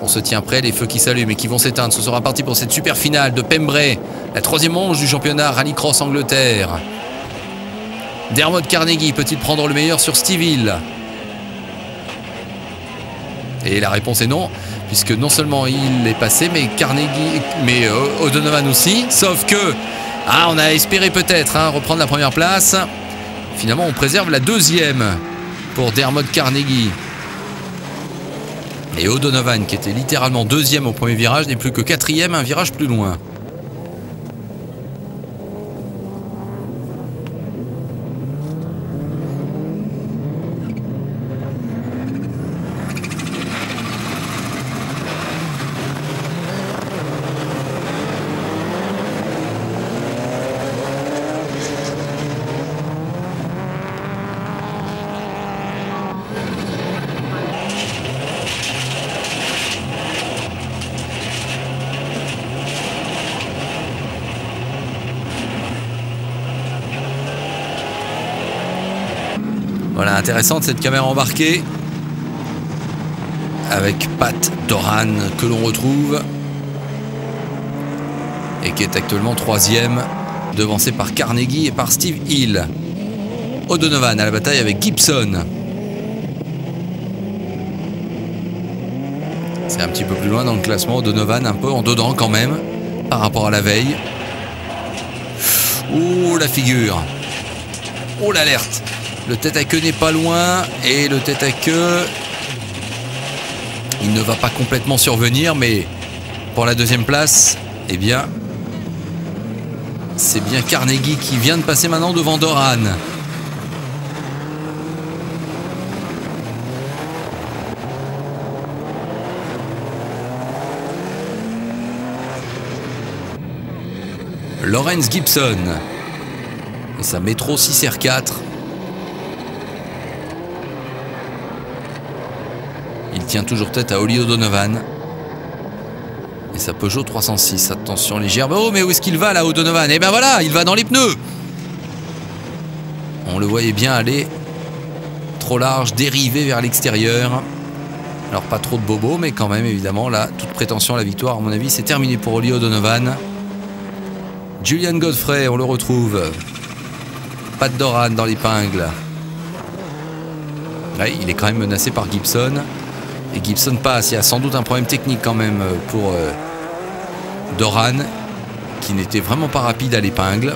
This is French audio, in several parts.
On se tient prêt, les feux qui s'allument et qui vont s'éteindre. Ce sera parti pour cette super finale de Pembrey, la 3e manche du championnat Rallycross Angleterre. Dermot Carnegie peut-il prendre le meilleur sur Steve Hill? Et la réponse est non, puisque non seulement Hill est passé, mais Carnegie, mais O'Donovan aussi. Sauf que, on a espéré peut-être reprendre la première place. Finalement, on préserve la 2e pour Dermot Carnegie. Et O'Donovan, qui était littéralement 2e au premier virage, n'est plus que 4e, un virage plus loin. Voilà, intéressante cette caméra embarquée avec Pat Doran que l'on retrouve et qui est actuellement 3e, devancé par Carnegie et par Steve Hill. O'Donovan à la bataille avec Gibson. C'est un petit peu plus loin dans le classement. O'Donovan un peu en dedans quand même par rapport à la veille. Oh la figure. Oh l'alerte. Le tête à queue n'est pas loin et le tête à queue, il ne va pas complètement survenir, mais pour la 2e place, eh bien, c'est bien Carnegie qui vient de passer maintenant devant Doran. Lawrence Gibson et sa Metro 6R4. Il tient toujours tête à Ollie O'Donovan. Et sa Peugeot 306. Attention les gerbes. Oh mais où est-ce qu'il va là O'Donovan? Et ben voilà, il va dans les pneus. On le voyait bien aller trop large, dérivé vers l'extérieur. Alors pas trop de bobos, mais quand même évidemment là, toute prétention à la victoire à mon avis, c'est terminé pour Ollie O'Donovan. Julian Godfrey, on le retrouve. Pat Doran dans l'épingle. Ouais, il est quand même menacé par Gibson. Et Gibson passe. Il y a sans doute un problème technique quand même pour Doran, qui n'était vraiment pas rapide à l'épingle.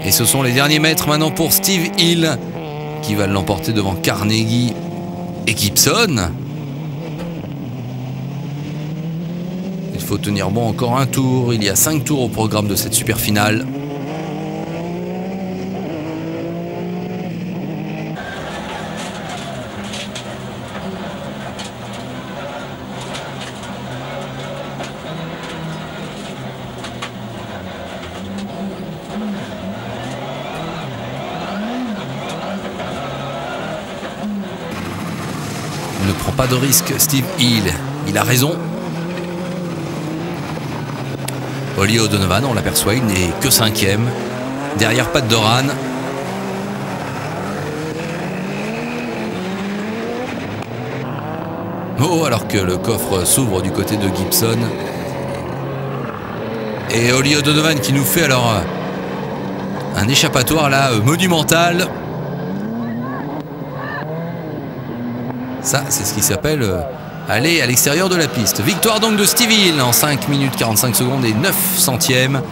Et ce sont les derniers mètres maintenant pour Steve Hill, qui va l'emporter devant Carnegie et Gibson. Il faut tenir bon encore un tour. Il y a 5 tours au programme de cette super finale. Ne prend pas de risque Steve Hill, il a raison. Ollie O'Donovan, on l'aperçoit, il n'est que 5e. Derrière Pat Doran. Oh, alors que le coffre s'ouvre du côté de Gibson. Et Ollie O'Donovan qui nous fait alors un échappatoire là monumental. Ça, c'est ce qui s'appelle aller à l'extérieur de la piste. Victoire donc de Steve Hill en 5 minutes 45 secondes et 9 centièmes.